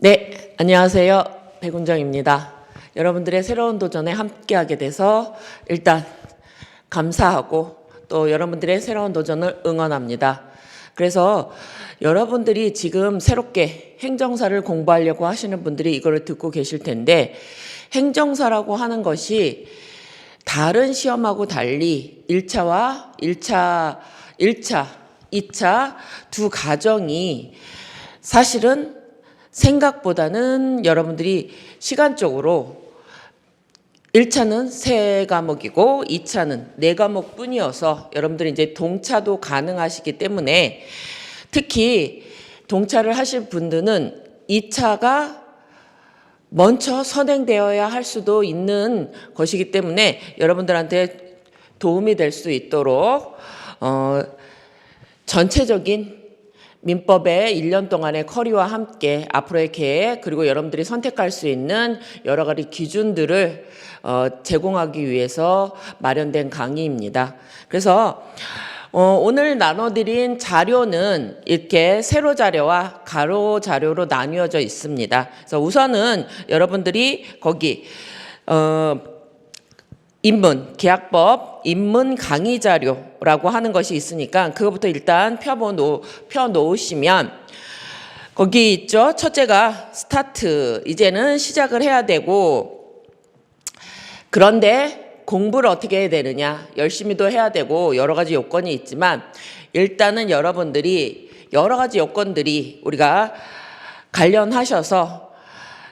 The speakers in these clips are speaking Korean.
네, 안녕하세요. 백운정입니다. 여러분들의 새로운 도전에 함께하게 돼서 일단 감사하고 또 여러분들의 새로운 도전을 응원합니다. 그래서 여러분들이 지금 새롭게 행정사를 공부하려고 하시는 분들이 이거를 듣고 계실 텐데, 행정사라고 하는 것이 다른 시험하고 달리 1차와 2차 두 과정이 사실은 생각보다는 여러분들이 시간적으로 1차는 3과목이고 2차는 4과목 뿐이어서 여러분들이 이제 동차도 가능하시기 때문에, 특히 동차를 하실 분들은 2차가 먼저 선행되어야 할 수도 있는 것이기 때문에 여러분들한테 도움이 될 수 있도록 전체적인 민법의 1년 동안의 커리와 함께 앞으로의 계획, 그리고 여러분들이 선택할 수 있는 여러 가지 기준들을 제공하기 위해서 마련된 강의입니다. 그래서 오늘 나눠드린 자료는 이렇게 세로 자료와 가로 자료로 나뉘어져 있습니다. 그래서 우선은 여러분들이 거기 입문, 계약법, 입문 강의 자료라고 하는 것이 있으니까 그것부터 일단 펴 놓으시면, 거기 있죠. 첫째가 스타트. 이제는 시작을 해야 되고, 그런데 공부를 어떻게 해야 되느냐. 열심히도 해야 되고 여러 가지 요건이 있지만, 일단은 여러분들이 여러 가지 요건들이 우리가 관련하셔서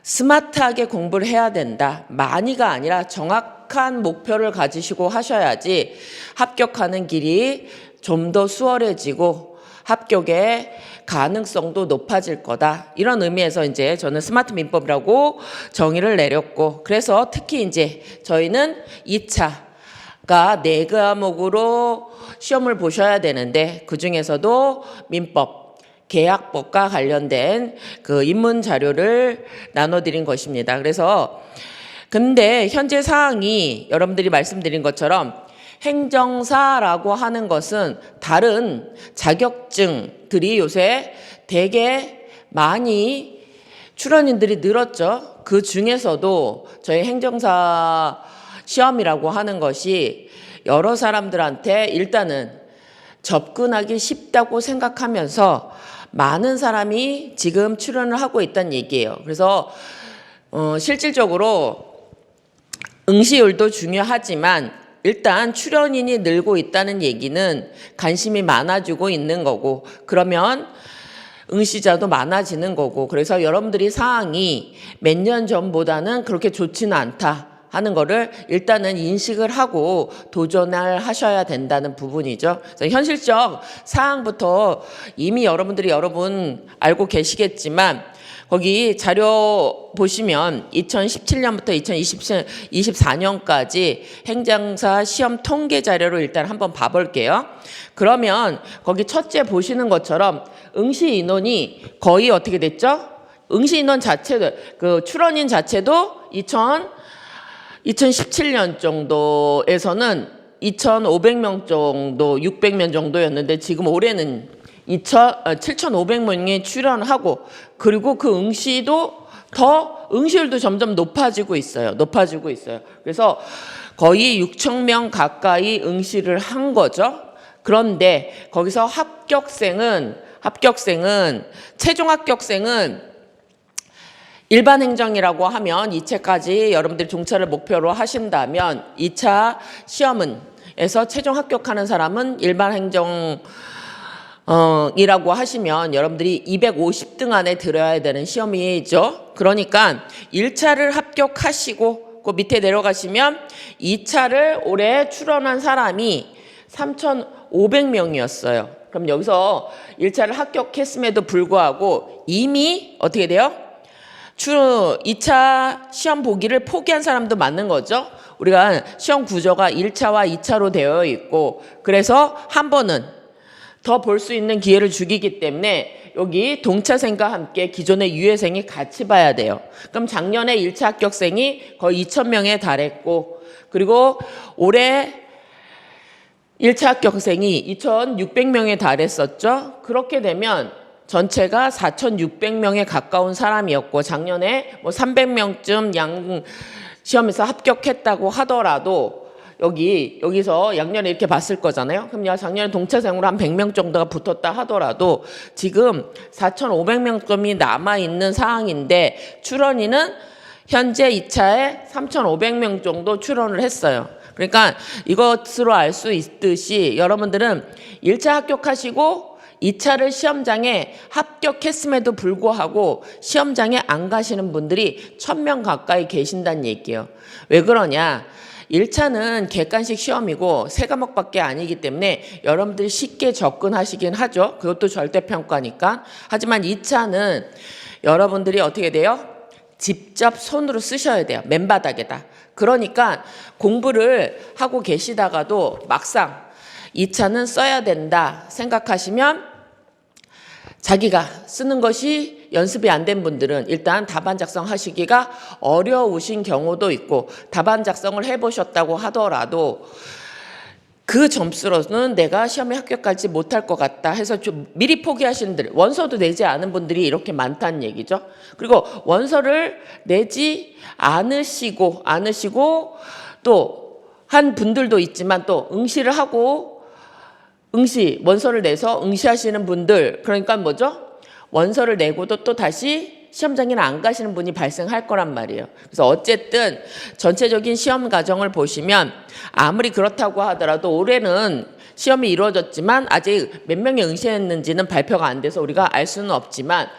스마트하게 공부를 해야 된다. 많이가 아니라 정확한 목표를 가지시고 하셔야지 합격하는 길이 좀 더 수월해지고 합격의 가능성도 높아질 거다. 이런 의미에서 이제 저는 스마트 민법이라고 정의를 내렸고, 그래서 특히 이제 저희는 2차가 4과목으로 시험을 보셔야 되는데, 그 중에서도 민법, 계약법과 관련된 그 입문 자료를 나눠드린 것입니다. 그래서 근데 현재 사항이 여러분들이 말씀드린 것처럼 행정사라고 하는 것은 다른 자격증들이 요새 되게 많이 출원인들이 늘었죠. 그 중에서도 저희 행정사 시험이라고 하는 것이 여러 사람들한테 일단은 접근하기 쉽다고 생각하면서 많은 사람이 지금 출연을 하고 있다는 얘기예요. 그래서 실질적으로 응시율도 중요하지만 일단 출연인이 늘고 있다는 얘기는 관심이 많아지고 있는 거고, 그러면 응시자도 많아지는 거고, 그래서 여러분들이 사항이 몇 년 전보다는 그렇게 좋지는 않다 하는 거를 일단은 인식을 하고 도전을 하셔야 된다는 부분이죠. 그래서 현실적 사항부터 이미 여러분 알고 계시겠지만, 거기 자료 보시면 2017년부터 2024년까지 행정사 시험 통계 자료를 일단 한번 봐볼게요. 그러면 거기 첫째 보시는 것처럼 응시 인원이 거의 어떻게 됐죠? 응시 인원 자체도, 그 출원인 자체도 2017년 정도에서는 2,500명 정도, 600명 정도였는데 지금 올해는 7,500명이 출연하고, 그리고 그 응시율도 점점 높아지고 있어요. 그래서 거의 6,000명 가까이 응시를 한 거죠. 그런데 거기서 최종 합격생은 일반 행정이라고 하면 2차까지 여러분들이 종차를 목표로 하신다면 2차 시험에서 최종 합격하는 사람은 일반 행정 이라고 하시면 여러분들이 250등 안에 들어야 되는 시험이죠. 그러니까 1차를 합격하시고 그 밑에 내려가시면 2차를 올해 출원한 사람이 3,500명이었어요. 그럼 여기서 1차를 합격했음에도 불구하고 이미 어떻게 돼요? 2차 시험 보기를 포기한 사람도 많은 거죠. 우리가 시험 구조가 1차와 2차로 되어 있고, 그래서 한 번은 더 볼 수 있는 기회를 주기기 때문에 여기 동차생과 함께 기존의 유예생이 같이 봐야 돼요. 그럼 작년에 1차 합격생이 거의 2,000명에 달했고, 그리고 올해 1차 합격생이 2,600명에 달했었죠. 그렇게 되면 전체가 4,600명에 가까운 사람이었고 작년에 뭐 300명쯤 양 시험에서 합격했다고 하더라도 여기서 작년에 이렇게 봤을 거잖아요. 그럼 작년에 동차생으로 한 100명 정도가 붙었다 하더라도 지금 4,500명쯤이 남아있는 상황인데 출원인은 현재 2차에 3,500명 정도 출원을 했어요. 그러니까 이것으로 알 수 있듯이 여러분들은 1차 합격하시고 2차를 시험장에 합격했음에도 불구하고 시험장에 안 가시는 분들이 1,000명 가까이 계신다는 얘기예요. 왜 그러냐? 1차는 객관식 시험이고 3과목밖에 아니기 때문에 여러분들이 쉽게 접근하시긴 하죠. 그것도 절대평가니까. 하지만 2차는 여러분들이 어떻게 돼요? 직접 손으로 쓰셔야 돼요. 맨바닥에다. 그러니까 공부를 하고 계시다가도 막상 2차는 써야 된다 생각하시면 자기가 쓰는 것이 연습이 안 된 분들은 일단 답안 작성하시기가 어려우신 경우도 있고 답안 작성을 해보셨다고 하더라도 그 점수로는 내가 시험에 합격하지 못할 것 같다 해서 좀 미리 포기하시는 분들, 원서도 내지 않은 분들이 이렇게 많다는 얘기죠. 그리고 원서를 내지 않으시고 또 한 분들도 있지만 또 응시를 하고 원서를 내서 응시하시는 분들, 그러니까 뭐죠? 원서를 내고도 또 다시 시험장에는 안 가시는 분이 발생할 거란 말이에요. 그래서 어쨌든 전체적인 시험 과정을 보시면 아무리 그렇다고 하더라도 올해는 시험이 이루어졌지만 아직 몇 명이 응시했는지는 발표가 안 돼서 우리가 알 수는 없지만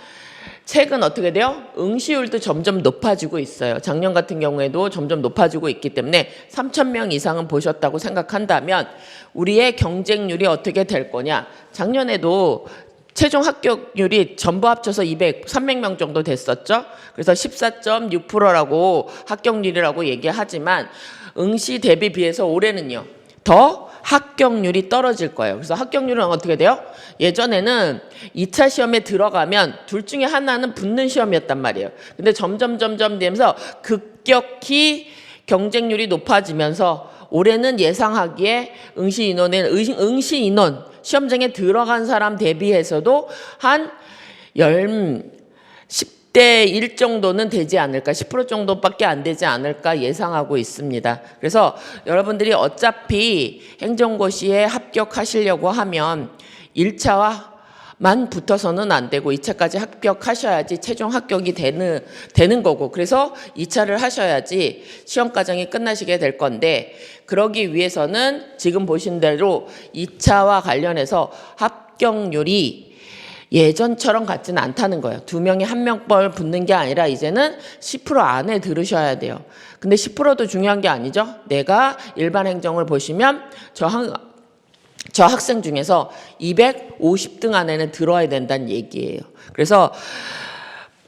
최근 어떻게 돼요? 응시율도 점점 높아지고 있어요. 작년 같은 경우에도 점점 높아지고 있기 때문에 3,000명 이상은 보셨다고 생각한다면 우리의 경쟁률이 어떻게 될 거냐? 작년에도 최종 합격률이 전부 합쳐서 300명 정도 됐었죠. 그래서 14.6%라고 합격률이라고 얘기하지만 응시 대비 비해서 올해는요. 더 합격률이 떨어질 거예요. 그래서 합격률은 어떻게 돼요? 예전에는 2차 시험에 들어가면 둘 중에 하나는 붙는 시험이었단 말이에요. 근데 점점 되면서 급격히 경쟁률이 높아지면서 올해는 예상하기에 응시 인원 시험장에 들어간 사람 대비해서도 한 10대 1 정도는 되지 않을까, 10% 정도밖에 안 되지 않을까 예상하고 있습니다. 그래서 여러분들이 어차피 행정고시에 합격하시려고 하면 1차와만 붙어서는 안 되고 2차까지 합격하셔야지 최종 합격이 되는 거고, 그래서 2차를 하셔야지 시험 과정이 끝나시게 될 건데, 그러기 위해서는 지금 보신 대로 2차와 관련해서 합격률이 예전처럼 같지는 않다는 거예요. 2명이 1명벌 붙는 게 아니라 이제는 10% 안에 들으셔야 돼요. 근데 10%도 중요한 게 아니죠. 내가 일반 행정을 보시면 저 학생 중에서 250등 안에는 들어야 된다는 얘기예요. 그래서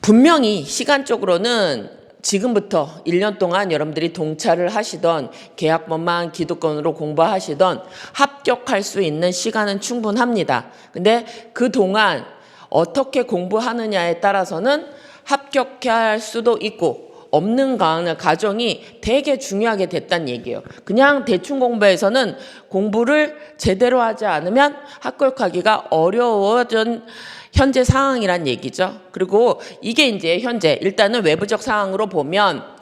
분명히 시간적으로는 지금부터 1년 동안 여러분들이 동차를 하시던 계약법만 기득권으로 공부하시던 합격할 수 있는 시간은 충분합니다. 근데 그동안 어떻게 공부하느냐에 따라서는 합격할 수도 있고 없는 과정이 되게 중요하게 됐다는 얘기예요. 그냥 대충 공부해서는 공부를 제대로 하지 않으면 합격하기가 어려워진 현재 상황이란 얘기죠. 그리고 이게 이제 현재 일단은 외부적 상황으로 보면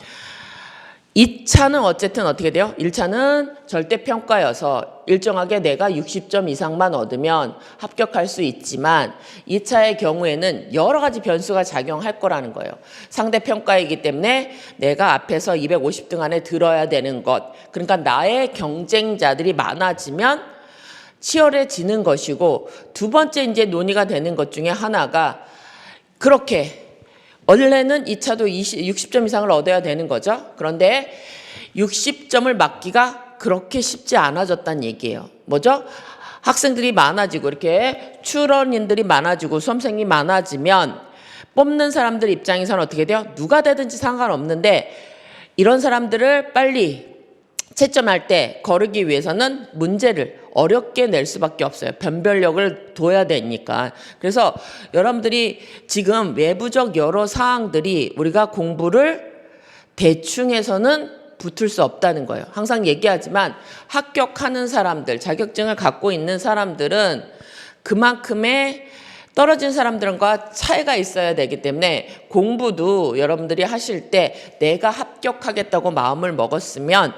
2차는 어쨌든 어떻게 돼요? 1차는 절대평가여서 일정하게 내가 60점 이상만 얻으면 합격할 수 있지만 2차의 경우에는 여러 가지 변수가 작용할 거라는 거예요. 상대평가이기 때문에 내가 앞에서 250등 안에 들어야 되는 것, 그러니까 나의 경쟁자들이 많아지면 치열해지는 것이고, 두 번째 이제 논의가 되는 것 중에 하나가 그렇게 원래는 2차도 60점 이상을 얻어야 되는 거죠. 그런데 60점을 맞기가 그렇게 쉽지 않아졌다는 얘기예요. 뭐죠? 학생들이 많아지고 이렇게 출원인들이 많아지고 수험생이 많아지면 뽑는 사람들 입장에서는 어떻게 돼요? 누가 되든지 상관없는데 이런 사람들을 빨리 채점할 때 거르기 위해서는 문제를 어렵게 낼 수밖에 없어요. 변별력을 둬야 되니까. 그래서 여러분들이 지금 외부적 여러 사항들이 우리가 공부를 대충 해서는 붙을 수 없다는 거예요. 항상 얘기하지만 합격하는 사람들, 자격증을 갖고 있는 사람들은 그만큼의 떨어진 사람들과 차이가 있어야 되기 때문에 공부도 여러분들이 하실 때 내가 합격하겠다고 마음을 먹었으면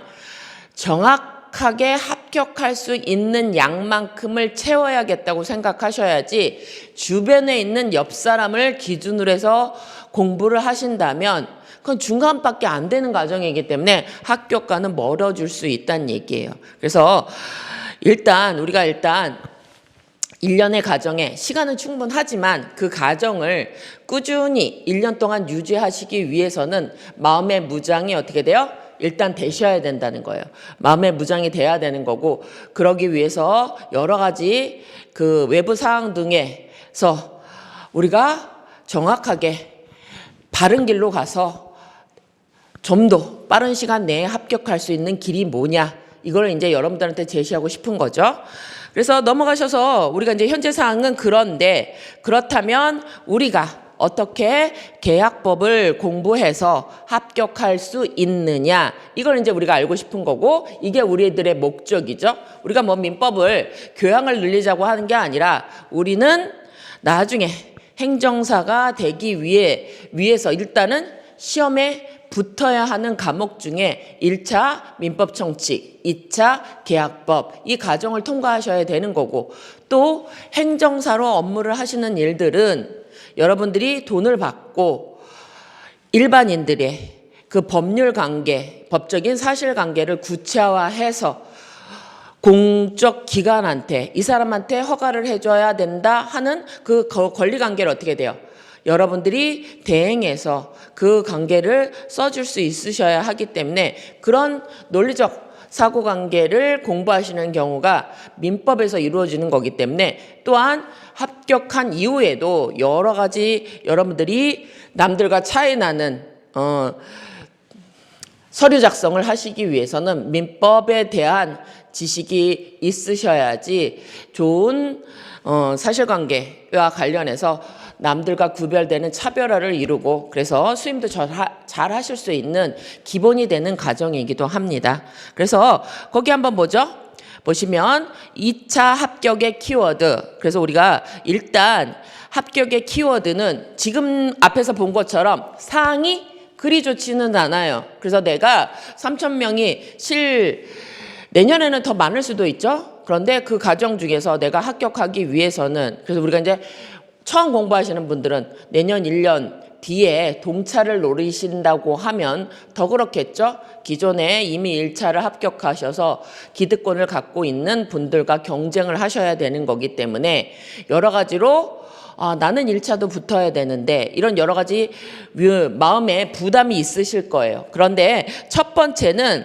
정확하게 합격할 수 있는 양만큼을 채워야겠다고 생각하셔야지 주변에 있는 옆 사람을 기준으로 해서 공부를 하신다면 그건 중간밖에 안 되는 과정이기 때문에 합격과는 멀어질 수 있다는 얘기예요. 그래서 우리가 1년의 과정에 시간은 충분하지만 그 과정을 꾸준히 1년 동안 유지하시기 위해서는 마음의 무장이 어떻게 돼요? 일단 되셔야 된다는 거예요. 마음의 무장이 돼야 되는 거고, 그러기 위해서 여러 가지 그 외부 상황 등에서 우리가 정확하게 바른 길로 가서 좀 더 빠른 시간 내에 합격할 수 있는 길이 뭐냐, 이걸 이제 여러분들한테 제시하고 싶은 거죠. 그래서 넘어가셔서 우리가 이제 현재 사항은 그런데, 그렇다면 우리가 어떻게 계약법을 공부해서 합격할 수 있느냐, 이걸 이제 우리가 알고 싶은 거고, 이게 우리들의 목적이죠. 우리가 뭐 민법을 교양을 늘리자고 하는 게 아니라 우리는 나중에 행정사가 되기 위해서 일단은 시험에 붙어야 하는 과목 중에 1차 민법 청칙, 2차 계약법, 이 과정을 통과하셔야 되는 거고, 또 행정사로 업무를 하시는 일들은 여러분들이 돈을 받고 일반인들의 그 법률 관계, 법적인 사실 관계를 구체화해서 공적 기관한테, 이 사람한테 허가를 해줘야 된다 하는 그 권리 관계를 어떻게 돼요? 여러분들이 대행해서 그 관계를 써줄 수 있으셔야 하기 때문에 그런 논리적 사고관계를 공부하시는 경우가 민법에서 이루어지는 거기 때문에, 또한 합격한 이후에도 여러 가지 여러분들이 남들과 차이 나는 서류 작성을 하시기 위해서는 민법에 대한 지식이 있으셔야지 좋은 사실관계와 관련해서 남들과 구별되는 차별화를 이루고, 그래서 수임도 잘 하실 수 있는 기본이 되는 과정이기도 합니다. 그래서 거기 한번 보시면 2차 합격의 키워드. 그래서 우리가 일단 합격의 키워드는 지금 앞에서 본 것처럼 사항이 그리 좋지는 않아요. 그래서 내가 3,000명이 내년에는 더 많을 수도 있죠. 그런데 그 과정 중에서 내가 합격하기 위해서는, 그래서 우리가 이제 처음 공부하시는 분들은 내년 1년 뒤에 동차를 노리신다고 하면 더 그렇겠죠. 기존에 이미 1차를 합격하셔서 기득권을 갖고 있는 분들과 경쟁을 하셔야 되는 거기 때문에 여러 가지로 나는 1차도 붙어야 되는데, 이런 여러 가지 마음에 부담이 있으실 거예요. 그런데 첫 번째는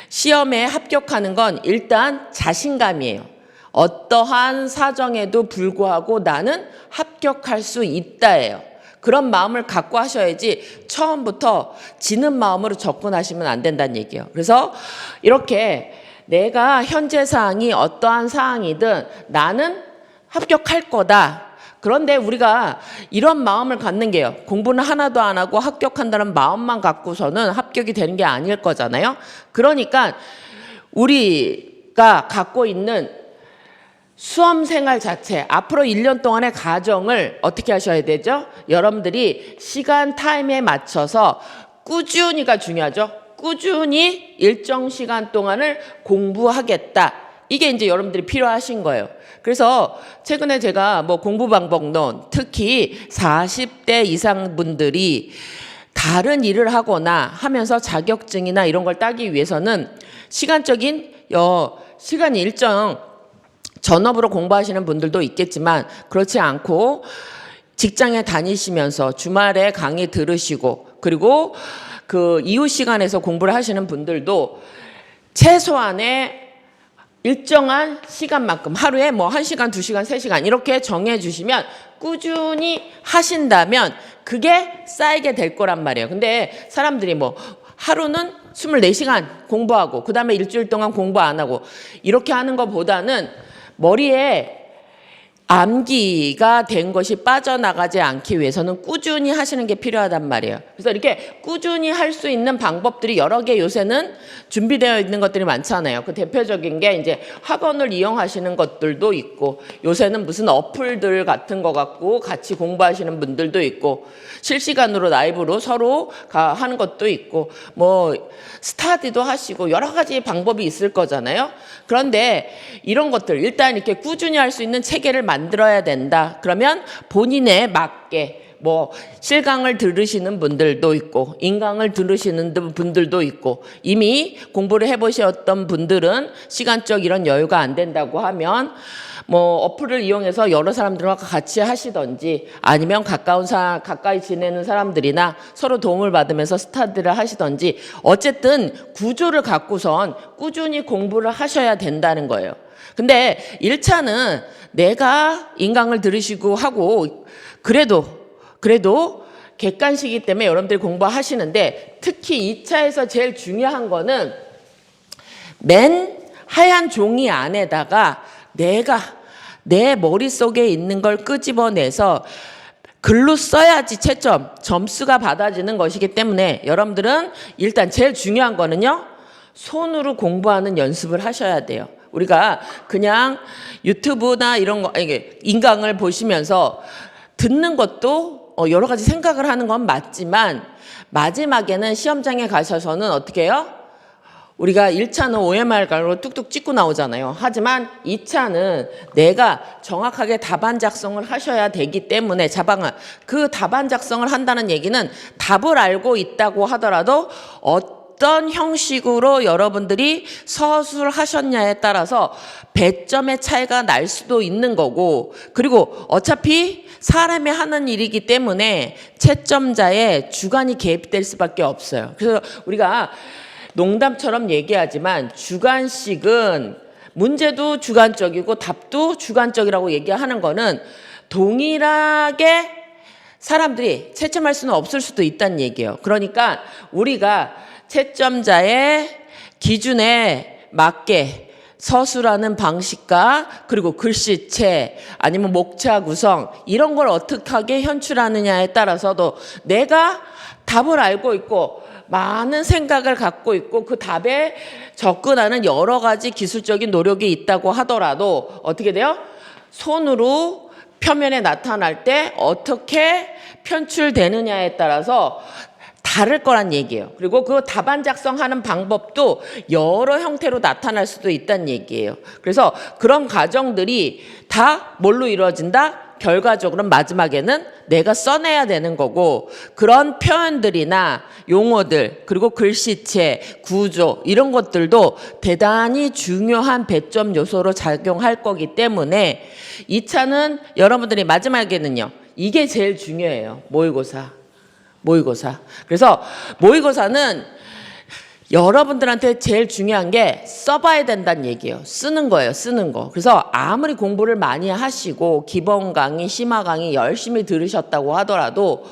시험에 합격하는 건 일단 자신감이에요. 어떠한 사정에도 불구하고 나는 합격할 수 있다예요. 그런 마음을 갖고 하셔야지 처음부터 지는 마음으로 접근하시면 안 된다는 얘기예요. 그래서 이렇게 내가 현재 사항이 어떠한 사항이든 나는 합격할 거다. 그런데 우리가 이런 마음을 갖는 게요, 공부는 하나도 안 하고 합격한다는 마음만 갖고서는 합격이 되는 게 아닐 거잖아요. 그러니까 우리가 갖고 있는 수험 생활 자체, 앞으로 1년 동안의 과정을 어떻게 하셔야 되죠? 여러분들이 시간 타임에 맞춰서 꾸준히가 중요하죠. 꾸준히 일정 시간 동안을 공부하겠다. 이게 이제 여러분들이 필요하신 거예요. 그래서 최근에 제가 뭐 공부 방법론, 특히 40대 이상 분들이 다른 일을 하거나 하면서 자격증이나 이런 걸 따기 위해서는 시간적인 시간 일정 전업으로 공부하시는 분들도 있겠지만, 그렇지 않고 직장에 다니시면서 주말에 강의 들으시고, 그리고 그 이후 시간에서 공부를 하시는 분들도 최소한의 일정한 시간만큼, 하루에 뭐 1시간, 2시간, 3시간 이렇게 정해 주시면 꾸준히 하신다면 그게 쌓이게 될 거란 말이에요. 근데 사람들이 뭐 하루는 24시간 공부하고 그 다음에 일주일 동안 공부 안 하고 이렇게 하는 것보다는 머리에 암기가 된 것이 빠져나가지 않기 위해서는 꾸준히 하시는 게 필요하단 말이에요. 그래서 이렇게 꾸준히 할 수 있는 방법들이 여러 개 요새는 준비되어 있는 것들이 많잖아요. 그 대표적인 게 이제 학원을 이용하시는 것들도 있고, 요새는 무슨 어플들 같은 거 갖고 같이 공부하시는 분들도 있고, 실시간으로 라이브로 서로 하는 것도 있고, 뭐 스타디도 하시고 여러 가지 방법이 있을 거잖아요. 그런데 이런 것들 일단 이렇게 꾸준히 할 수 있는 체계를 만들어야 된다. 그러면 본인에 맞게 뭐 실강을 들으시는 분들도 있고 인강을 들으시는 분들도 있고, 이미 공부를 해보셨던 분들은 시간적 이런 여유가 안 된다고 하면 뭐 어플을 이용해서 여러 사람들과 같이 하시던지, 아니면 가까이 지내는 사람들이나 서로 도움을 받으면서 스타디를 하시던지, 어쨌든 구조를 갖고선 꾸준히 공부를 하셔야 된다는 거예요. 근데 1차는 내가 인강을 들으시고 하고 그래도 객관식이기 때문에 여러분들이 공부하시는데, 특히 2차에서 제일 중요한 거는 맨 하얀 종이 안에다가 내가 내 머릿속에 있는 걸 끄집어내서 글로 써야지 점수가 받아지는 것이기 때문에, 여러분들은 일단 제일 중요한 거는요, 손으로 공부하는 연습을 하셔야 돼요. 우리가 그냥 유튜브나 이런 거, 인강을 보시면서 듣는 것도 여러 가지 생각을 하는 건 맞지만, 마지막에는 시험장에 가셔서는 어떻게 해요? 우리가 1차는 OMR로 뚝뚝 찍고 나오잖아요. 하지만 2차는 내가 정확하게 답안 작성을 하셔야 되기 때문에, 그 답안 작성을 한다는 얘기는 답을 알고 있다고 하더라도 어떤 형식으로 여러분들이 서술을 하셨냐에 따라서 배점의 차이가 날 수도 있는 거고, 그리고 어차피 사람이 하는 일이기 때문에 채점자의 주관이 개입될 수밖에 없어요. 그래서 우리가 농담처럼 얘기하지만 주관식은 문제도 주관적이고 답도 주관적이라고 얘기하는 거는 동일하게 사람들이 채점할 수는 없을 수도 있다는 얘기예요. 그러니까 우리가 채점자의 기준에 맞게 서술하는 방식과 그리고 글씨체 아니면 목차 구성 이런 걸 어떻게 현출하느냐에 따라서도 내가 답을 알고 있고 많은 생각을 갖고 있고 그 답에 접근하는 여러 가지 기술적인 노력이 있다고 하더라도 어떻게 돼요? 손으로 표면에 나타날 때 어떻게 편출되느냐에 따라서 다를 거란 얘기예요. 그리고 그 답안 작성하는 방법도 여러 형태로 나타날 수도 있다는 얘기예요. 그래서 그런 과정들이 다 뭘로 이루어진다? 결과적으로는 마지막에는 내가 써내야 되는 거고, 그런 표현들이나 용어들 그리고 글씨체, 구조 이런 것들도 대단히 중요한 배점 요소로 작용할 거기 때문에 2차는 여러분들이 마지막에는요, 이게 제일 중요해요. 모의고사. 그래서 모의고사는 여러분들한테 제일 중요한 게 써봐야 된다는 얘기예요. 쓰는 거예요. 쓰는 거. 그래서 아무리 공부를 많이 하시고 기본 강의, 심화 강의 열심히 들으셨다고 하더라도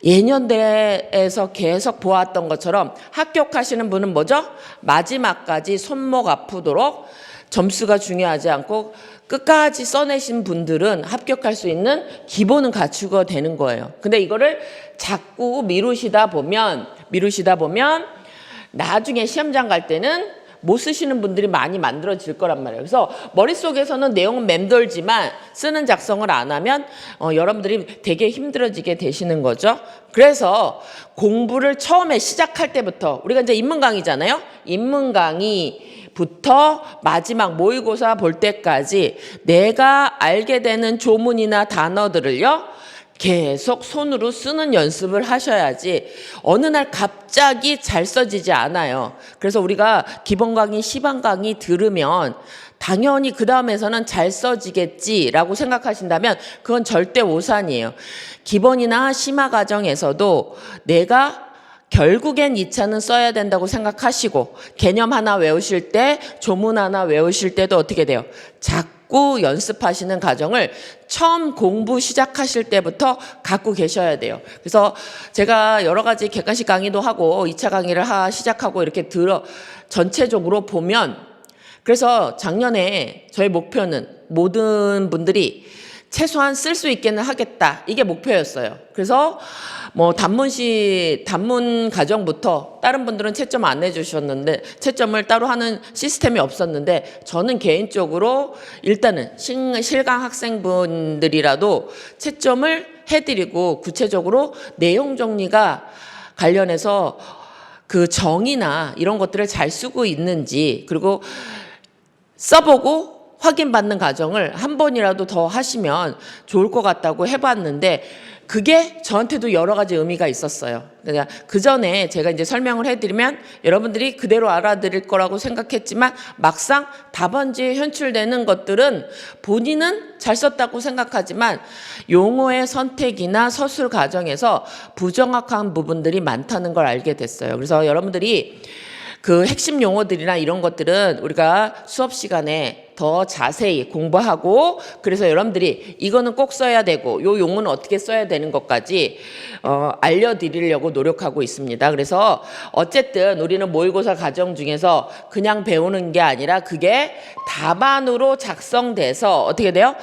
예년대에서 계속 보았던 것처럼 합격하시는 분은 뭐죠? 마지막까지 손목 아프도록 점수가 중요하지 않고 끝까지 써내신 분들은 합격할 수 있는 기본은 갖추고 되는 거예요. 근데 이거를 자꾸 미루시다 보면 나중에 시험장 갈 때는 못 쓰시는 분들이 많이 만들어질 거란 말이에요. 그래서 머릿속에서는 내용은 맴돌지만 쓰는 작성을 안 하면 여러분들이 되게 힘들어지게 되시는 거죠. 그래서 공부를 처음에 시작할 때부터, 우리가 이제 인문 강의잖아요. 인문 강의부터 마지막 모의고사 볼 때까지 내가 알게 되는 조문이나 단어들을요, 계속 손으로 쓰는 연습을 하셔야지 어느 날 갑자기 잘 써지지 않아요. 그래서 우리가 기본 강의, 시반 강의 들으면 당연히 그 다음에서는 잘 써지겠지라고 생각하신다면 그건 절대 오산이에요. 기본이나 심화 과정에서도 내가 결국엔 2차는 써야 된다고 생각하시고, 개념 하나 외우실 때, 조문 하나 외우실 때도 어떻게 돼요? 자꾸 연습하시는 과정을 처음 공부 시작하실 때부터 갖고 계셔야 돼요. 그래서 제가 여러 가지 객관식 강의도 하고 2차 강의를 시작하고 이렇게 전체적으로 보면, 그래서 작년에 저의 목표는 모든 분들이 최소한 쓸 수 있게는 하겠다. 이게 목표였어요. 그래서 뭐 단문 과정부터 다른 분들은 채점 안 해주셨는데 채점을 따로 하는 시스템이 없었는데 저는 개인적으로 일단은 실강 학생분들이라도 채점을 해드리고 구체적으로 내용 정리가 관련해서 그 정의나 이런 것들을 잘 쓰고 있는지 그리고 써보고 확인받는 과정을 한 번이라도 더 하시면 좋을 것 같다고 해봤는데 그게 저한테도 여러 가지 의미가 있었어요. 그러니까 그 전에 제가 이제 설명을 해드리면 여러분들이 그대로 알아들을 거라고 생각했지만 막상 답안지에 현출되는 것들은 본인은 잘 썼다고 생각하지만 용어의 선택이나 서술 과정에서 부정확한 부분들이 많다는 걸 알게 됐어요. 그래서 여러분들이 그 핵심 용어들이나 이런 것들은 우리가 수업 시간에 더 자세히 공부하고 그래서 여러분들이 이거는 꼭 써야 되고 요 용어는 어떻게 써야 되는 것까지 알려드리려고 노력하고 있습니다. 그래서 어쨌든 우리는 모의고사 과정 중에서 그냥 배우는 게 아니라 그게 답안으로 작성돼서 어떻게 돼요?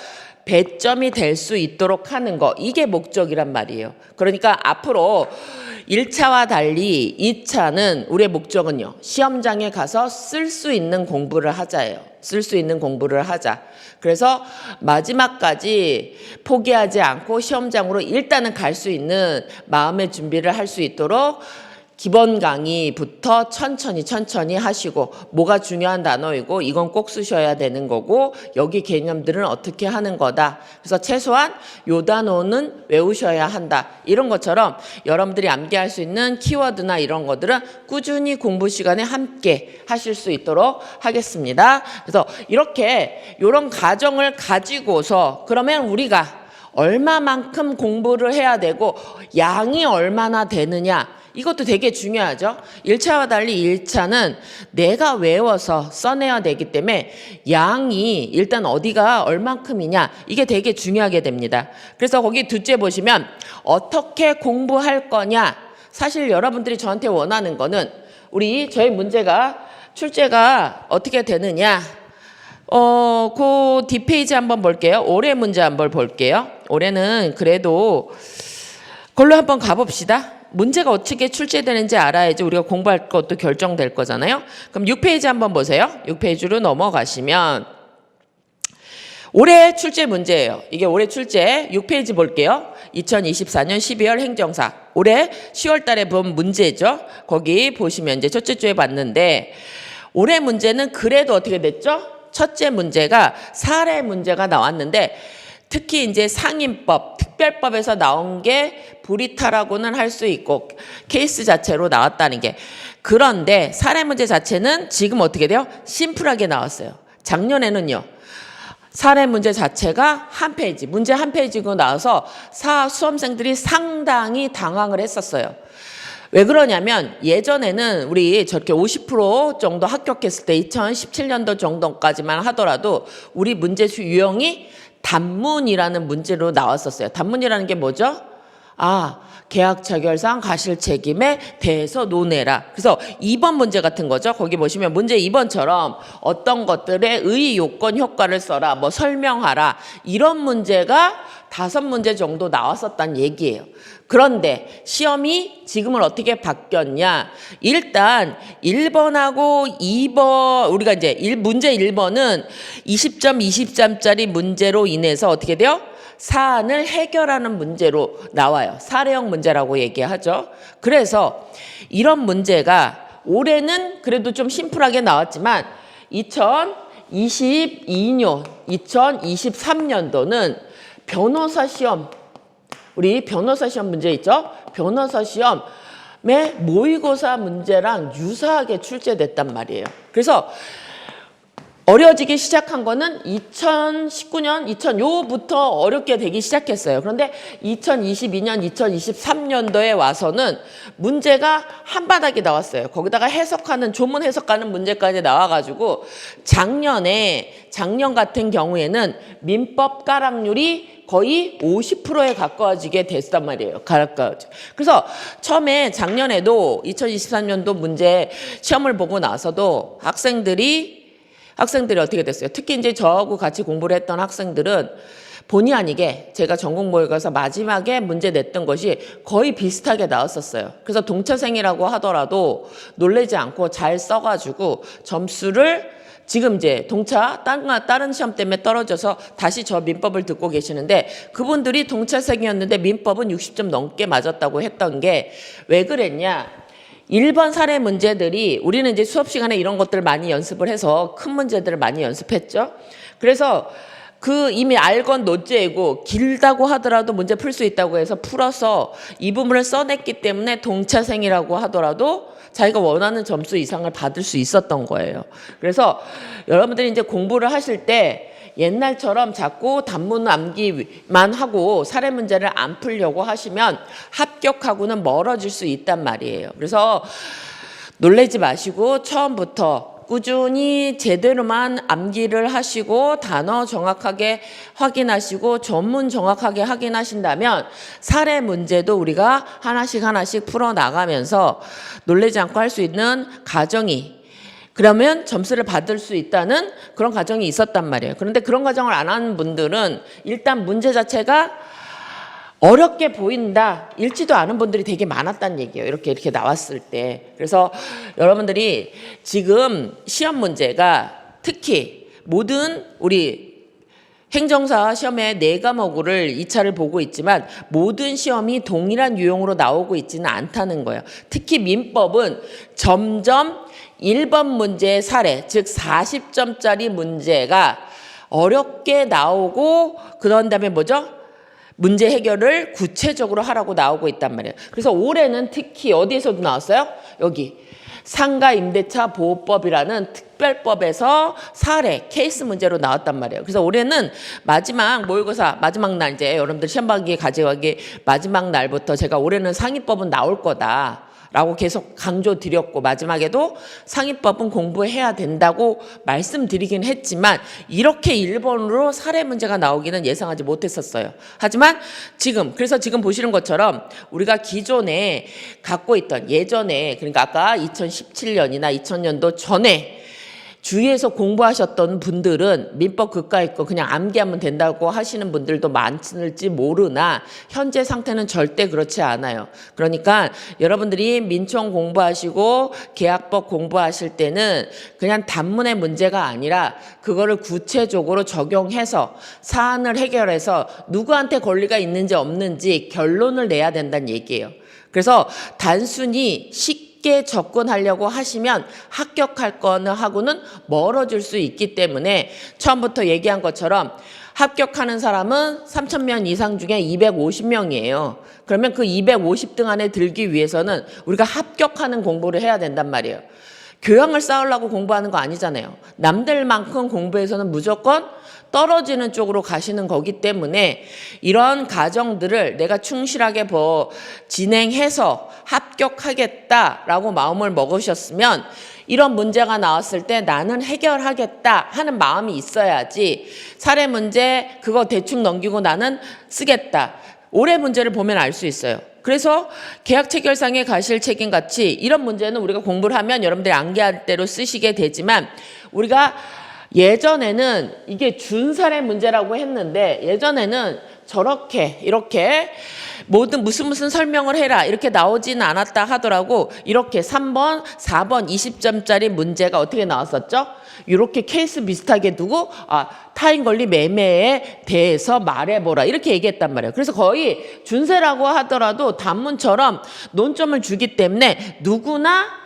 배점이 될 수 있도록 하는 거 이게 목적이란 말이에요. 그러니까 앞으로 1차와 달리 2차는 우리의 목적은요. 시험장에 가서 쓸 수 있는 공부를 하자예요. 쓸 수 있는 공부를 하자. 그래서 마지막까지 포기하지 않고 시험장으로 일단은 갈 수 있는 마음의 준비를 할 수 있도록 기본 강의부터 천천히 하시고 뭐가 중요한 단어이고 이건 꼭 쓰셔야 되는 거고 여기 개념들은 어떻게 하는 거다. 그래서 최소한 요 단어는 외우셔야 한다. 이런 것처럼 여러분들이 암기할 수 있는 키워드나 이런 것들은 꾸준히 공부 시간에 함께 하실 수 있도록 하겠습니다. 그래서 이렇게 이런 과정을 가지고서 그러면 우리가 얼마만큼 공부를 해야 되고 양이 얼마나 되느냐 이것도 되게 중요하죠. 1차와 달리 1차는 내가 외워서 써내야 되기 때문에 양이 일단 어디가 얼만큼이냐 이게 되게 중요하게 됩니다. 그래서 거기 둘째 보시면 어떻게 공부할 거냐 사실 여러분들이 저한테 원하는 거는 저희 문제가 출제가 어떻게 되느냐 그 뒷페이지 한번 볼게요. 올해 문제 한번 볼게요. 올해는 그래도 그걸로 한번 가봅시다. 문제가 어떻게 출제되는지 알아야지 우리가 공부할 것도 결정될 거잖아요. 그럼 6페이지 한번 보세요. 6페이지로 넘어가시면 올해 출제 문제예요. 이게 올해 출제 6페이지 볼게요. 2024년 12월 행정사 올해 10월 달에 본 문제죠. 거기 보시면 이제 첫째 주에 봤는데 올해 문제는 그래도 어떻게 됐죠? 첫째 문제가 사례 문제가 나왔는데 특히 이제 상임법, 특별법에서 나온 게 불이타라고는 할 수 있고 케이스 자체로 나왔다는 게 그런데 사례 문제 자체는 지금 어떻게 돼요? 심플하게 나왔어요. 작년에는요. 사례 문제 자체가 한 페이지, 문제 한 페이지고 나와서 수험생들이 상당히 당황을 했었어요. 왜 그러냐면 예전에는 우리 저렇게 50% 정도 합격했을 때 2017년도 정도까지만 하더라도 우리 문제수 유형이 단문이라는 문제로 나왔었어요. 단문이라는 게 뭐죠? 계약 체결상 과실 책임에 대해서 논해라. 그래서 2번 문제 같은 거죠. 거기 보시면 문제 2번처럼 어떤 것들의 의의 요건 효과를 써라. 뭐 설명하라. 이런 문제가 5문제 정도 나왔었단 얘기예요. 그런데 시험이 지금은 어떻게 바뀌었냐? 일단 1번하고 2번 우리가 이제 문제 1번은 20점, 20점짜리 문제로 인해서 어떻게 돼요? 사안을 해결하는 문제로 나와요. 사례형 문제라고 얘기하죠. 그래서 이런 문제가 올해는 그래도 좀 심플하게 나왔지만 2023년도는 변호사 시험 우리 변호사 시험 문제 있죠? 변호사 시험의 모의고사 문제랑 유사하게 출제됐단 말이에요. 그래서 어려워지기 시작한 거는 2019년, 요부터 어렵게 되기 시작했어요. 그런데 2022년, 2023년도에 와서는 문제가 한바닥이 나왔어요. 거기다가 조문 해석하는 문제까지 나와가지고 작년 같은 경우에는 민법 가락률이 거의 50%에 가까워지게 됐단 말이에요. 그래서 처음에 작년에도 2023년도 문제 시험을 보고 나서도 학생들이 학생들이 어떻게 됐어요? 특히 이제 저하고 같이 공부를 했던 학생들은 본의 아니게 제가 전공 모의고사 마지막에 문제 냈던 것이 거의 비슷하게 나왔었어요. 그래서 동차생이라고 하더라도 놀라지 않고 잘 써가지고 점수를 지금 이제 다른 시험 때문에 떨어져서 다시 저 민법을 듣고 계시는데 그분들이 동차생이었는데 민법은 60점 넘게 맞았다고 했던 게 왜 그랬냐? 1번 사례 문제들이 우리는 이제 수업 시간에 이런 것들을 많이 연습을 해서 큰 문제들을 많이 연습했죠. 그래서 그 이미 알건 노제이고 길다고 하더라도 문제 풀 수 있다고 해서 풀어서 이 부분을 써냈기 때문에 동차생이라고 하더라도 자기가 원하는 점수 이상을 받을 수 있었던 거예요. 그래서 여러분들이 이제 공부를 하실 때 옛날처럼 자꾸 단문 암기만 하고 사례 문제를 안 풀려고 하시면 합격하고는 멀어질 수 있단 말이에요. 그래서 놀라지 마시고 처음부터 꾸준히 제대로만 암기를 하시고 단어 정확하게 확인하시고 전문 정확하게 확인하신다면 사례 문제도 우리가 하나씩 풀어나가면서 놀라지 않고 할 수 있는 과정이 그러면 점수를 받을 수 있다는 그런 과정이 있었단 말이에요. 그런데 그런 과정을 안 하는 분들은 일단 문제 자체가 어렵게 보인다, 읽지도 않은 분들이 되게 많았다는 얘기예요. 이렇게 나왔을 때. 그래서 여러분들이 지금 시험 문제가 특히 모든 우리 행정사 시험의 4과목을 2차를 보고 있지만 모든 시험이 동일한 유형으로 나오고 있지는 않다는 거예요. 특히 민법은 점점 1번 문제의 사례, 즉 40점짜리 문제가 어렵게 나오고 그런 다음에 뭐죠? 문제 해결을 구체적으로 하라고 나오고 있단 말이에요. 그래서 올해는 특히 어디에서도 나왔어요? 여기 상가임대차 보호법이라는 특별법에서 사례, 케이스 문제로 나왔단 말이에요. 그래서 올해는 마지막 모의고사 마지막 날 이제 여러분들 시험 보기 가져가기 마지막 날부터 제가 올해는 상위법은 나올 거다. 라고 계속 강조드렸고 마지막에도 상위법은 공부해야 된다고 말씀드리긴 했지만 이렇게 1번으로 사례 문제가 나오기는 예상하지 못했었어요. 하지만 그래서 지금 보시는 것처럼 우리가 기존에 갖고 있던 예전에 그러니까 아까 2017년이나 2000년도 전에 주위에서 공부하셨던 분들은 민법 그까 있고 그냥 암기하면 된다고 하시는 분들도 많을지 모르나 현재 상태는 절대 그렇지 않아요. 그러니까 여러분들이 민청 공부하시고 계약법 공부하실 때는 그냥 단문의 문제가 아니라 그거를 구체적으로 적용해서 사안을 해결해서 누구한테 권리가 있는지 없는지 결론을 내야 된다는 얘기예요. 그래서 단순히 쉽게 접근하려고 하시면 합격할 거는 하고는 멀어질 수 있기 때문에 처음부터 얘기한 것처럼 합격하는 사람은 3,000명 이상 중에 250명이에요. 그러면 그 250등 안에 들기 위해서는 우리가 합격하는 공부를 해야 된단 말이에요. 교양을 쌓으려고 공부하는 거 아니잖아요. 남들만큼 공부해서는 무조건 떨어지는 쪽으로 가시는 거기 때문에 이런 과정들을 내가 충실하게 진행해서 합격하겠다라고 마음을 먹으셨으면 이런 문제가 나왔을 때 나는 해결하겠다 하는 마음이 있어야지 사례 문제 그거 대충 넘기고 나는 쓰겠다. 올해 문제를 보면 알 수 있어요. 그래서 계약 체결상에 가실 책임 같이 이런 문제는 우리가 공부를 하면 여러분들이 암기할 대로 쓰시게 되지만 우리가 예전에는 이게 준사례 문제라고 했는데 예전에는 저렇게 이렇게 무슨 설명을 해라 이렇게 나오지는 않았다 하더라고. 이렇게 3번, 4번 20점짜리 문제가 어떻게 나왔었죠? 이렇게 케이스 비슷하게 두고 타인 권리 매매에 대해서 말해보라 이렇게 얘기했단 말이에요. 그래서 거의 준세라고 하더라도 단문처럼 논점을 주기 때문에 누구나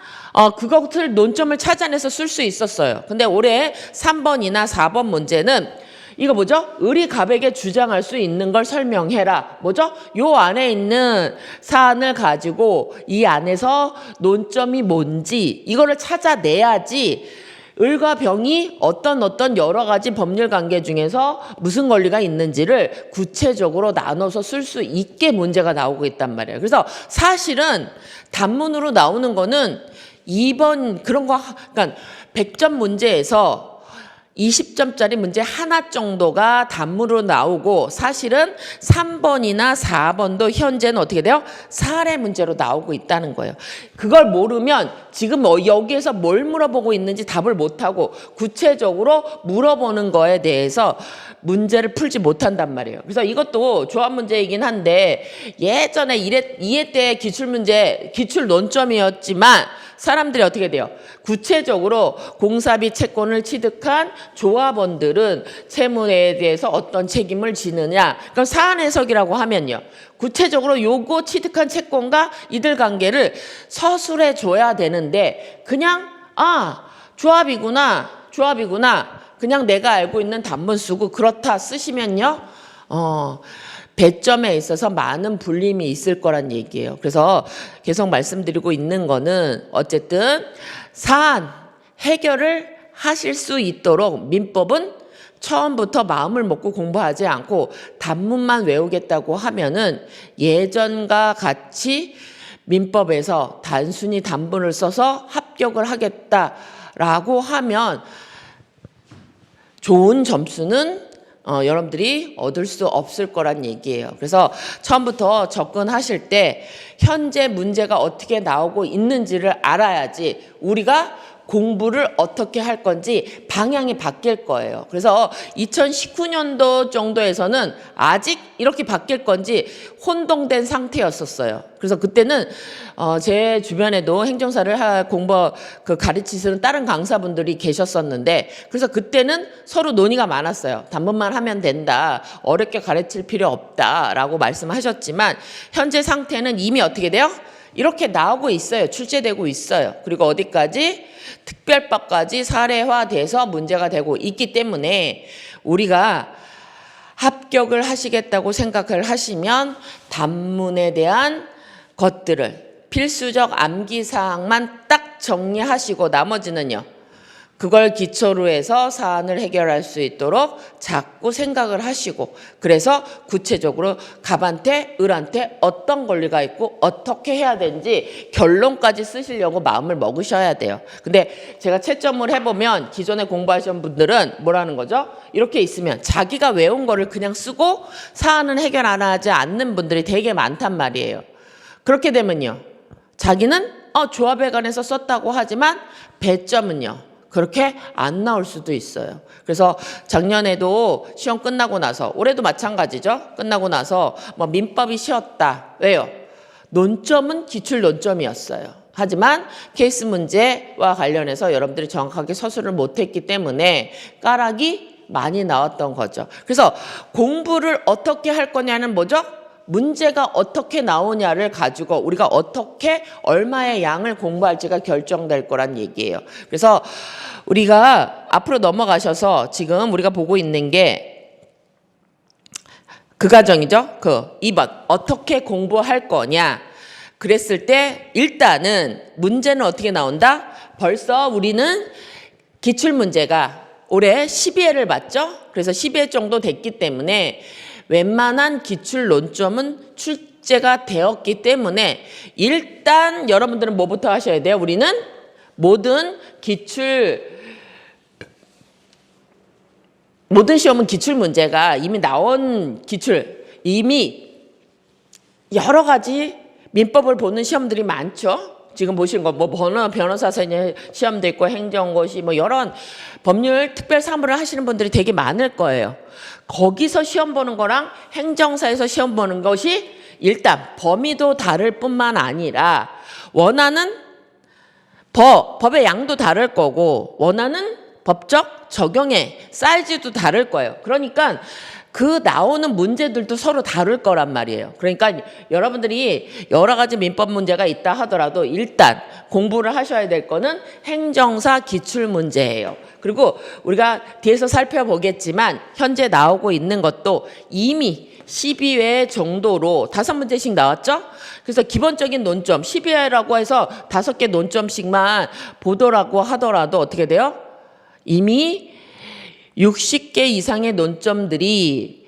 그것을 논점을 찾아내서 쓸 수 있었어요. 근데 올해 3번이나 4번 문제는 이거 뭐죠? 의리가백에 주장할 수 있는 걸 설명해라. 뭐죠? 요 안에 있는 사안을 가지고 이 안에서 논점이 뭔지 이거를 찾아내야지 을과 병이 어떤 여러 가지 법률 관계 중에서 무슨 권리가 있는지를 구체적으로 나눠서 쓸 수 있게 문제가 나오고 있단 말이에요. 그래서 사실은 단문으로 나오는 거는 2번 그런 거 그러니까 100점 문제에서 20점짜리 문제 하나 정도가 단문으로 나오고 사실은 3번이나 4번도 현재는 어떻게 돼요? 사례 문제로 나오고 있다는 거예요. 그걸 모르면 지금 여기에서 뭘 물어보고 있는지 답을 못하고 구체적으로 물어보는 거에 대해서 문제를 풀지 못한단 말이에요. 그래서 이것도 조합 문제이긴 한데 예전에 2회 때 기출문제, 기출 논점이었지만 사람들이 어떻게 돼요? 구체적으로 공사비 채권을 취득한 조합원들은 채무에 대해서 어떤 책임을 지느냐. 그럼 사안 해석이라고 하면요. 구체적으로 요거 취득한 채권과 이들 관계를 서술해 줘야 되는데 그냥 조합이구나. 그냥 내가 알고 있는 단문 쓰고 그렇다 쓰시면요. 배점에 있어서 많은 불림이 있을 거란 얘기예요. 그래서 계속 말씀드리고 있는 거는 어쨌든 사안 해결을 하실 수 있도록 민법은 처음부터 마음을 먹고 공부하지 않고 단문만 외우겠다고 하면은 예전과 같이 민법에서 단순히 단문을 써서 합격을 하겠다라고 하면 좋은 점수는 여러분들이 얻을 수 없을 거란 얘기예요. 그래서 처음부터 접근하실 때 현재 문제가 어떻게 나오고 있는지를 알아야지 우리가 공부를 어떻게 할 건지 방향이 바뀔 거예요. 그래서 2019년도 정도에서는 아직 이렇게 바뀔 건지 혼동된 상태였었어요. 그래서 그때는 제 주변에도 행정사를 가르치시는 다른 강사분들이 계셨었는데 그래서 그때는 서로 논의가 많았어요. 단문만 하면 된다. 어렵게 가르칠 필요 없다라고 말씀하셨지만 현재 상태는 이미 어떻게 돼요? 이렇게 나오고 있어요. 출제되고 있어요. 그리고 어디까지? 특별법까지 사례화돼서 문제가 되고 있기 때문에 우리가 합격을 하시겠다고 생각을 하시면 단문에 대한 것들을 필수적 암기사항만 딱 정리하시고 나머지는요. 그걸 기초로 해서 사안을 해결할 수 있도록 자꾸 생각을 하시고 그래서 구체적으로 갑한테 을한테 어떤 권리가 있고 어떻게 해야 되는지 결론까지 쓰시려고 마음을 먹으셔야 돼요. 근데 제가 채점을 해보면 기존에 공부하신 분들은 뭐라는 거죠? 이렇게 있으면 자기가 외운 거를 그냥 쓰고 사안은 해결 안 하지 않는 분들이 되게 많단 말이에요. 그렇게 되면요. 자기는 조합에 관해서 썼다고 하지만 배점은요. 그렇게 안 나올 수도 있어요. 그래서 작년에도 시험 끝나고 나서 올해도 마찬가지죠. 끝나고 나서 민법이 쉬었다. 왜요? 논점은 기출 논점이었어요. 하지만 케이스 문제와 관련해서 여러분들이 정확하게 서술을 못했기 때문에 까락이 많이 나왔던 거죠. 그래서 공부를 어떻게 할 거냐는 뭐죠? 문제가 어떻게 나오냐를 가지고 우리가 어떻게 얼마의 양을 공부할지가 결정될 거란 얘기예요. 그래서 우리가 앞으로 넘어가셔서 지금 우리가 보고 있는 게 그 과정이죠. 2번 어떻게 공부할 거냐. 그랬을 때 일단은 문제는 어떻게 나온다? 벌써 우리는 기출문제가 올해 12회를 봤죠. 그래서 12회 정도 됐기 때문에 웬만한 기출 논점은 출제가 되었기 때문에 일단 여러분들은 뭐부터 하셔야 돼요? 우리는 모든 시험은 기출 문제가 이미 나온 이미 여러 가지 민법을 보는 시험들이 많죠. 지금 보시는 거 변호사 시험도 있고 행정고시 여러 법률 특별 사무를 하시는 분들이 되게 많을 거예요. 거기서 시험 보는 거랑 행정사에서 시험 보는 것이 일단 범위도 다를 뿐만 아니라 원하는 법의 양도 다를 거고 원하는 법적 적용의 사이즈도 다를 거예요. 그러니까 그 나오는 문제들도 서로 다를 거란 말이에요. 그러니까 여러분들이 여러 가지 민법 문제가 있다 하더라도 일단 공부를 하셔야 될 거는 행정사 기출 문제예요. 그리고 우리가 뒤에서 살펴보겠지만 현재 나오고 있는 것도 이미 12회 정도로 5문제씩 나왔죠? 그래서 기본적인 논점 12회라고 해서 5개 논점씩만 보더라고 하더라도 어떻게 돼요? 이미 60개 이상의 논점들이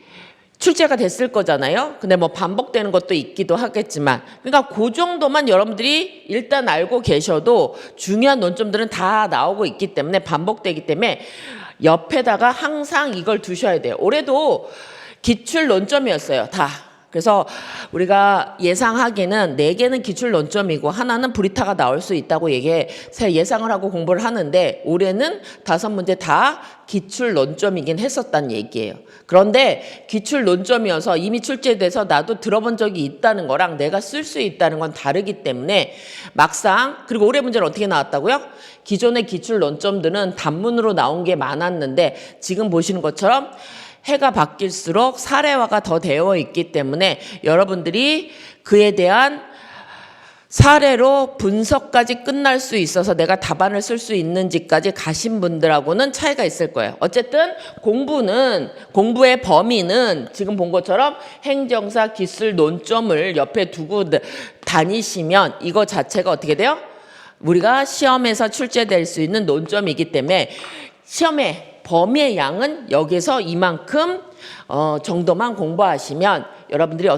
출제가 됐을 거잖아요. 근데 반복되는 것도 있기도 하겠지만 그러니까 그 정도만 여러분들이 일단 알고 계셔도 중요한 논점들은 다 나오고 있기 때문에 반복되기 때문에 옆에다가 항상 이걸 두셔야 돼요. 올해도 기출 논점이었어요. 다. 그래서 우리가 예상하기는 4개는 기출 논점이고 하나는 브리타가 나올 수 있다고 예상을 하고 공부를 하는데 올해는 5문제 다 기출 논점이긴 했었다는 얘기예요. 그런데 기출 논점이어서 이미 출제돼서 나도 들어본 적이 있다는 거랑 내가 쓸 수 있다는 건 다르기 때문에 막상, 그리고 올해 문제는 어떻게 나왔다고요? 기존의 기출 논점들은 단문으로 나온 게 많았는데 지금 보시는 것처럼 해가 바뀔수록 사례화가 더 되어 있기 때문에 여러분들이 그에 대한 사례로 분석까지 끝날 수 있어서 내가 답안을 쓸 수 있는지까지 가신 분들하고는 차이가 있을 거예요. 어쨌든 공부의 범위는 지금 본 것처럼 행정사, 기술, 논점을 옆에 두고 다니시면 이거 자체가 어떻게 돼요? 우리가 시험에서 출제될 수 있는 논점이기 때문에 시험에 범위의 양은 여기서 이만큼 정도만 공부하시면 여러분들이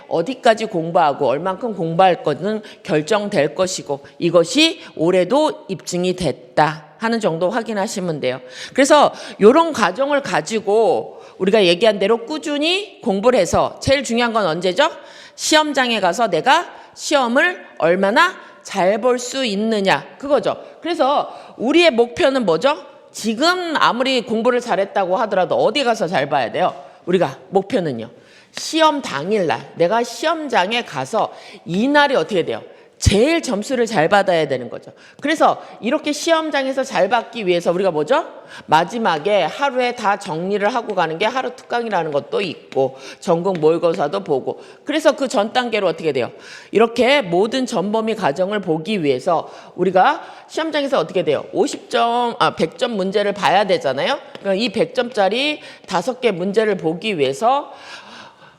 어디까지 공부하고 얼만큼 공부할 것은 결정될 것이고 이것이 올해도 입증이 됐다 하는 정도 확인하시면 돼요. 그래서 이런 과정을 가지고 우리가 얘기한 대로 꾸준히 공부를 해서 제일 중요한 건 언제죠? 시험장에 가서 내가 시험을 얼마나 잘 볼 수 있느냐 그거죠. 그래서 우리의 목표는 뭐죠? 지금 아무리 공부를 잘했다고 하더라도 어디 가서 잘 봐야 돼요? 우리가 목표는요. 시험 당일날 내가 시험장에 가서 이날이 어떻게 돼요? 제일 점수를 잘 받아야 되는 거죠. 그래서 이렇게 시험장에서 잘 받기 위해서 우리가 뭐죠? 마지막에 하루에 다 정리를 하고 가는 게 하루 특강이라는 것도 있고 전국 모의고사도 보고 그래서 그 전 단계로 어떻게 돼요? 이렇게 모든 전범위 과정을 보기 위해서 우리가 시험장에서 어떻게 돼요? 100점 문제를 봐야 되잖아요. 그러니까 이 100점짜리 5개 문제를 보기 위해서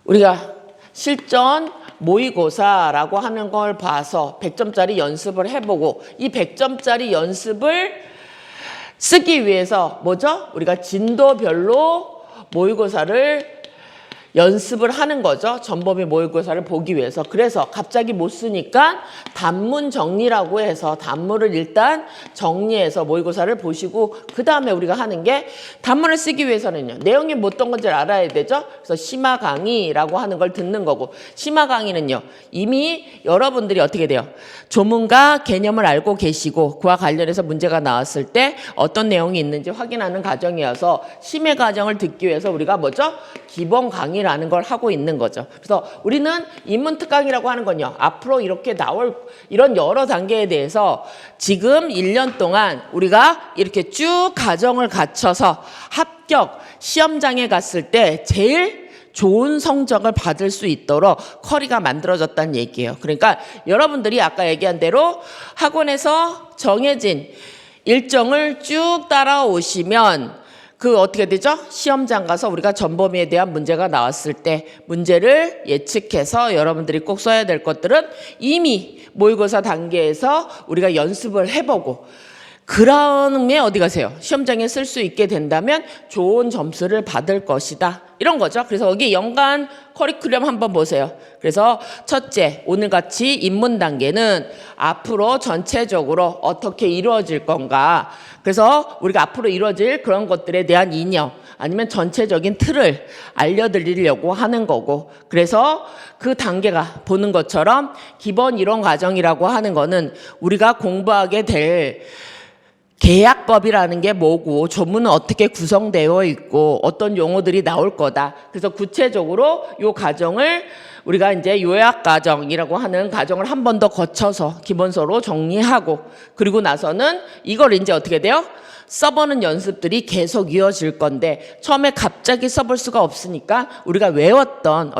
우리가 실전 모의고사라고 하는 걸 봐서 100점짜리 연습을 해보고 이 100점짜리 연습을 쓰기 위해서 뭐죠? 우리가 진도별로 모의고사를 연습을 하는 거죠. 전범위 모의고사를 보기 위해서. 그래서 갑자기 못 쓰니까 단문 정리라고 해서 단문을 일단 정리해서 모의고사를 보시고 그 다음에 우리가 하는 게 단문을 쓰기 위해서는요. 내용이 뭐 어떤 건지 알아야 되죠. 그래서 심화 강의라고 하는 걸 듣는 거고 심화 강의는요. 이미 여러분들이 어떻게 돼요? 조문과 개념을 알고 계시고 그와 관련해서 문제가 나왔을 때 어떤 내용이 있는지 확인하는 과정이어서 심해 과정을 듣기 위해서 우리가 뭐죠? 기본 강의라는 걸 하고 있는 거죠. 그래서 우리는 인문특강이라고 하는 건요. 앞으로 이렇게 나올 이런 여러 단계에 대해서 지금 1년 동안 우리가 이렇게 쭉 과정을 갖춰서 합격 시험장에 갔을 때 제일 좋은 성적을 받을 수 있도록 커리가 만들어졌다는 얘기예요. 그러니까 여러분들이 아까 얘기한 대로 학원에서 정해진 일정을 쭉 따라오시면 그 어떻게 되죠? 시험장 가서 우리가 전범위에 대한 문제가 나왔을 때 문제를 예측해서 여러분들이 꼭 써야 될 것들은 이미 모의고사 단계에서 우리가 연습을 해보고 그다음에 어디 가세요? 시험장에 쓸 수 있게 된다면 좋은 점수를 받을 것이다. 이런 거죠. 그래서 여기 연간 커리큘럼 한번 보세요. 그래서 첫째, 오늘같이 입문 단계는 앞으로 전체적으로 어떻게 이루어질 건가. 그래서 우리가 앞으로 이루어질 그런 것들에 대한 이념 아니면 전체적인 틀을 알려드리려고 하는 거고 그래서 그 단계가 보는 것처럼 기본 이론 과정이라고 하는 거는 우리가 공부하게 될 계약법이라는 게 뭐고 조문은 어떻게 구성되어 있고 어떤 용어들이 나올 거다. 그래서 구체적으로 이 과정을 우리가 이제 요약 과정이라고 하는 과정을 한 번 더 거쳐서 기본서로 정리하고 그리고 나서는 이걸 이제 어떻게 돼요? 써보는 연습들이 계속 이어질 건데 처음에 갑자기 써볼 수가 없으니까 우리가 외웠던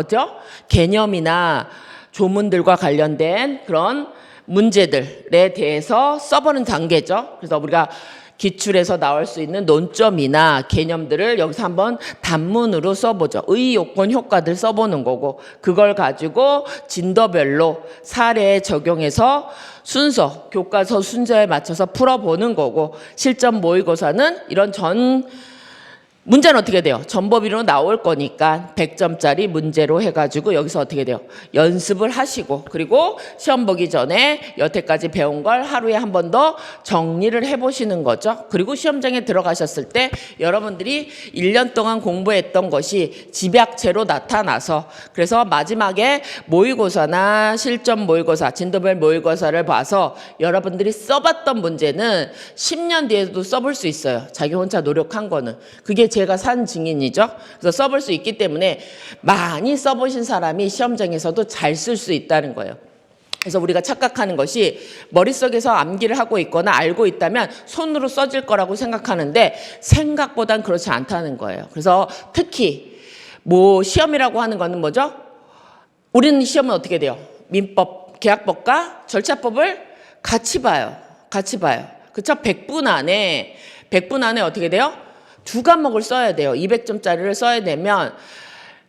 개념이나 조문들과 관련된 그런 문제들에 대해서 써보는 단계죠. 그래서 우리가 기출에서 나올 수 있는 논점이나 개념들을 여기서 한번 단문으로 써보죠. 의, 요건, 효과들 써보는 거고 그걸 가지고 진도별로 사례에 적용해서 순서, 교과서 순서에 맞춰서 풀어보는 거고 실전 모의고사는 이런 전 문제는 어떻게 돼요? 전법위로 나올 거니까 100점짜리 문제로 해가지고 여기서 어떻게 돼요? 연습을 하시고 그리고 시험 보기 전에 여태까지 배운 걸 하루에 한 번 더 정리를 해보시는 거죠. 그리고 시험장에 들어가셨을 때 여러분들이 1년 동안 공부했던 것이 집약체로 나타나서 그래서 마지막에 모의고사나 실전 모의고사, 진도별 모의고사를 봐서 여러분들이 써봤던 문제는 10년 뒤에도 써볼 수 있어요. 자기 혼자 노력한 거는. 그게 제가 산 증인이죠. 그래서 써볼 수 있기 때문에 많이 써보신 사람이 시험장에서도 잘 쓸 수 있다는 거예요. 그래서 우리가 착각하는 것이 머릿속에서 암기를 하고 있거나 알고 있다면 손으로 써질 거라고 생각하는데 생각보단 그렇지 않다는 거예요. 그래서 특히 뭐 시험이라고 하는 거는 뭐죠? 우리는 시험은 어떻게 돼요? 민법, 계약법과 절차법을 같이 봐요. 같이 봐요. 그쵸? 100분 안에 어떻게 돼요? 2과목을 써야 돼요. 200점짜리를 써야 되면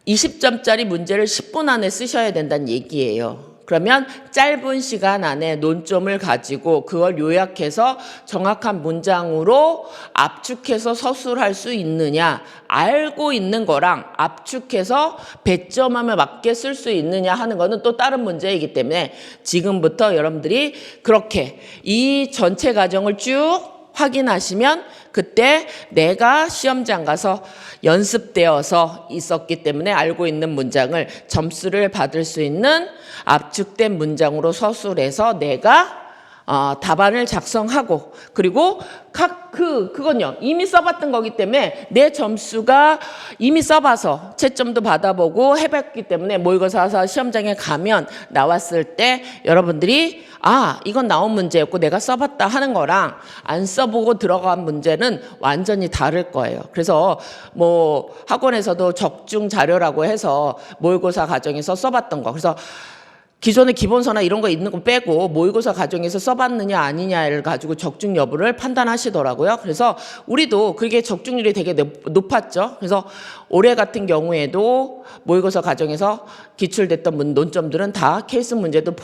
20점짜리 문제를 10분 안에 쓰셔야 된다는 얘기예요. 그러면 짧은 시간 안에 논점을 가지고 그걸 요약해서 정확한 문장으로 압축해서 서술할 수 있느냐, 알고 있는 거랑 압축해서 배점함에 맞게 쓸 수 있느냐 하는 거는 또 다른 문제이기 때문에 지금부터 여러분들이 그렇게 이 전체 과정을 쭉 확인하시면 그때 내가 시험장 가서 연습되어서 있었기 때문에 알고 있는 문장을 점수를 받을 수 있는 압축된 문장으로 서술해서 내가 답안을 작성하고 그리고 그건요 이미 써봤던 거기 때문에 내 점수가 이미 써봐서 채점도 받아보고 해봤기 때문에 모의고사 시험장에 가면 나왔을 때 여러분들이 이건 나온 문제였고 내가 써봤다 하는 거랑 안 써보고 들어간 문제는 완전히 다를 거예요. 그래서 뭐 학원에서도 적중 자료라고 해서 모의고사 과정에서 써봤던 거 그래서 기존의 기본서나 이런 거 있는 거 빼고 모의고사 과정에서 써봤느냐 아니냐를 가지고 적중 여부를 판단하시더라고요. 그래서 우리도 그게 적중률이 되게 높았죠. 그래서 올해 같은 경우에도 모의고사 과정에서 기출됐던 논점들은 다 케이스 문제도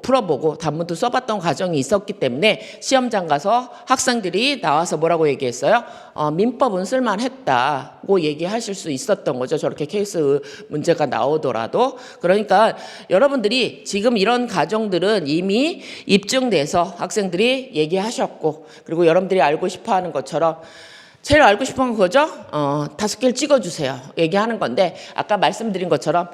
풀어보고 단문도 써봤던 과정이 있었기 때문에 시험장 가서 학생들이 나와서 뭐라고 얘기했어요? 민법은 쓸만했다고 얘기하실 수 있었던 거죠. 저렇게 케이스 문제가 나오더라도. 그러니까 여러분들이 지금 이런 과정들은 이미 입증돼서 학생들이 얘기하셨고 그리고 여러분들이 알고 싶어하는 것처럼 제일 알고 싶은 건 그거죠? 5개를 찍어주세요. 얘기하는 건데 아까 말씀드린 것처럼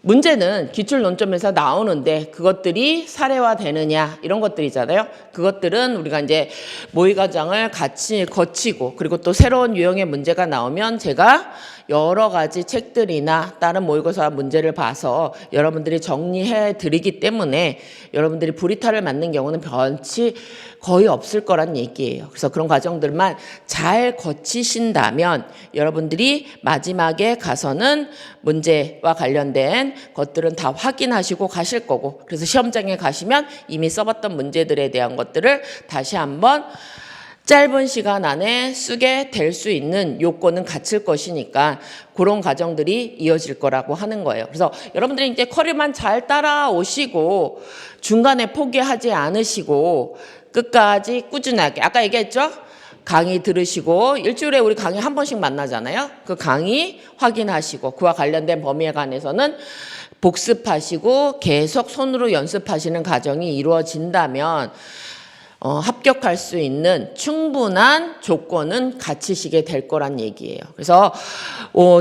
문제는 기출 논점에서 나오는데 그것들이 사례화되느냐 이런 것들이잖아요. 그것들은 우리가 이제 모의 과정을 같이 거치고 그리고 또 새로운 유형의 문제가 나오면 제가 여러 가지 책들이나 다른 모의고사 문제를 봐서 여러분들이 정리해 드리기 때문에 여러분들이 불이탈을 맞는 경우는 변치 거의 없을 거란 얘기예요. 그래서 그런 과정들만 잘 거치신다면 여러분들이 마지막에 가서는 문제와 관련된 것들은 다 확인하시고 가실 거고 그래서 시험장에 가시면 이미 써봤던 문제들에 대한 것들을 다시 한번 짧은 시간 안에 쓰게 될 수 있는 요건은 갖출 것이니까 그런 과정들이 이어질 거라고 하는 거예요. 그래서 여러분들이 이제 커리만 잘 따라오시고 중간에 포기하지 않으시고 끝까지 꾸준하게 아까 얘기했죠? 강의 들으시고 일주일에 우리 강의 한 번씩 만나잖아요. 그 강의 확인하시고 그와 관련된 범위에 관해서는 복습하시고 계속 손으로 연습하시는 과정이 이루어진다면 합격할 수 있는 충분한 조건은 갖추시게 될 거란 얘기예요. 그래서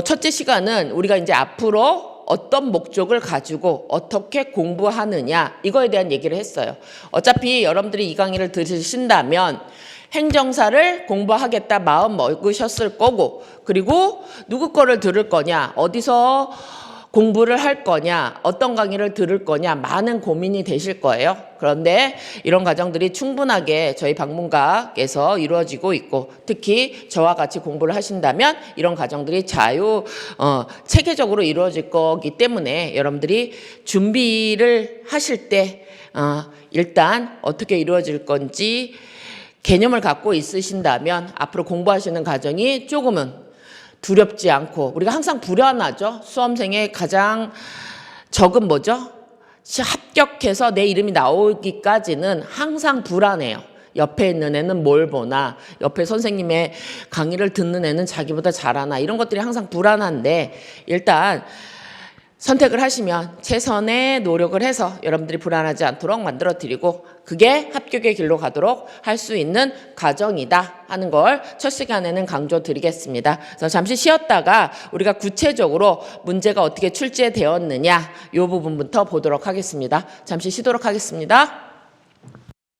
첫째 시간은 우리가 이제 앞으로 어떤 목적을 가지고 어떻게 공부하느냐 이거에 대한 얘기를 했어요. 어차피 여러분들이 이 강의를 들으신다면 행정사를 공부하겠다 마음 먹으셨을 거고 그리고 누구 거를 들을 거냐 어디서 공부를 할 거냐 어떤 강의를 들을 거냐 많은 고민이 되실 거예요. 그런데 이런 과정들이 충분하게 저희 방문각에서 이루어지고 있고 특히 저와 같이 공부를 하신다면 이런 과정들이 체계적으로 이루어질 거기 때문에 여러분들이 준비를 하실 때 일단 어떻게 이루어질 건지 개념을 갖고 있으신다면 앞으로 공부하시는 과정이 조금은 두렵지 않고 우리가 항상 불안하죠. 수험생의 가장 적은 뭐죠? 합격해서 내 이름이 나오기까지는 항상 불안해요. 옆에 있는 애는 뭘 보나, 옆에 선생님의 강의를 듣는 애는 자기보다 잘하나, 이런 것들이 항상 불안한데 일단 선택을 하시면 최선의 노력을 해서 여러분들이 불안하지 않도록 만들어 드리고 그게 합격의 길로 가도록 할 수 있는 과정이다 하는 걸 첫 시간에는 강조 드리겠습니다. 그래서 잠시 쉬었다가 우리가 구체적으로 문제가 어떻게 출제되었느냐 이 부분부터 보도록 하겠습니다. 잠시 쉬도록 하겠습니다.